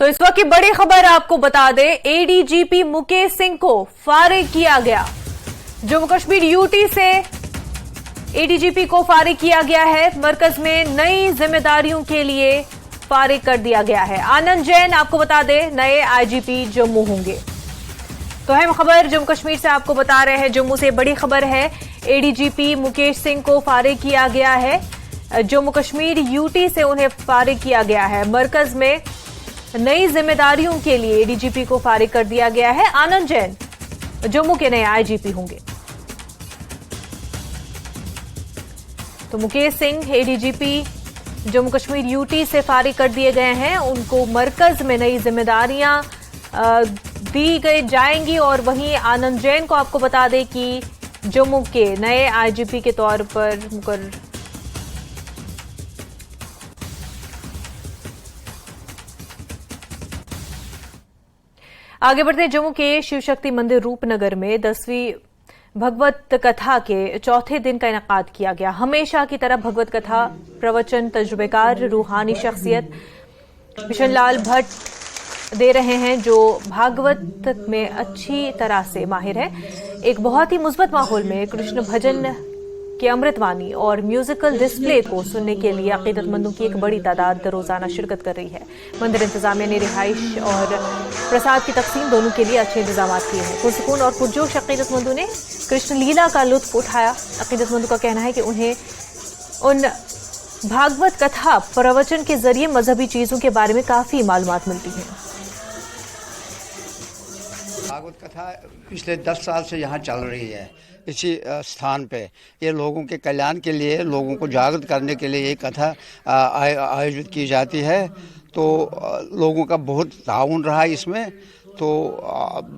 तो इस वक्त की बड़ी खबर आपको बता दें, एडीजीपी मुकेश सिंह को फारिग किया गया। जम्मू कश्मीर यूटी से एडीजीपी को फारिग किया गया है। मरकज में नई जिम्मेदारियों के लिए फारिग कर दिया गया है। आनंद जैन आपको बता दें नए आईजीपी जम्मू होंगे। तो अहम खबर जम्मू कश्मीर से आपको बता रहे हैं। जम्मू से बड़ी खबर है, एडीजीपी मुकेश सिंह को फारिग किया गया है। जम्मू कश्मीर यूटी से उन्हें फारिग किया गया है। मरकज में नई जिम्मेदारियों के लिए एडीजीपी को फारिग कर दिया गया है। आनंद जैन जम्मू के नए आईजीपी होंगे। तो मुकेश सिंह एडीजीपी जम्मू कश्मीर यूटी से फारिग कर दिए गए हैं। उनको मरकज में नई जिम्मेदारियां दी गई जाएंगी। और वहीं आनंद जैन को आपको बता दें कि जम्मू के नए आईजीपी के तौर पर मुकर्रर आगे बढ़ते जम्मू के शिव शक्ति मंदिर रूपनगर में 10वीं भगवत कथा के चौथे दिन का इनेकाद किया गया। हमेशा की तरह भगवत कथा प्रवचन तजुर्बेकार रूहानी शख्सियत मिशन लाल भट्ट दे रहे हैं, जो भागवत में अच्छी तरह से माहिर है। एक बहुत ही मुस्बत माहौल में कृष्ण भजन की अमृतवाणी और म्यूजिकल डिस्प्ले को सुनने के लिए अकीदतमंदों की एक बड़ी तादाद रोजाना शिरकत कर रही है। मंदिर इंतजामिया ने रिहाइश और प्रसाद की तकसीम दोनों के लिए अच्छे इंतजाम किए हैं। पुरसुकून और पुरजोश अकीदतमंदों ने कृष्ण लीला का लुत्फ उठाया। अकीदतमंदों का कहना है कि उन्हें उन भागवत कथा प्रवचन के जरिए मजहबी चीजों के बारे में काफी मालूमात मिलती है। भागवत कथा पिछले 10 साल से यहाँ चल रही है। इसी स्थान पे ये लोगों के कल्याण के लिए, लोगों को जागृत करने के लिए ये कथा आयोजित की जाती है। तो लोगों का बहुत ताउन रहा इसमें। तो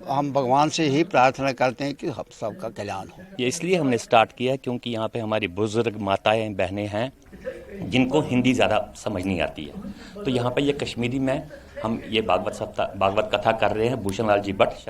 हम भगवान से ही प्रार्थना करते हैं कि हम सबका कल्याण हो। ये इसलिए हमने स्टार्ट किया है क्योंकि यहाँ पे हमारी बुजुर्ग माताएं बहनें हैं जिनको हिंदी ज़्यादा समझ नहीं आती है। तो यहाँ पे ये कश्मीरी में हम ये भागवत कथा कर रहे हैं। भूषण लाल जी भट्ट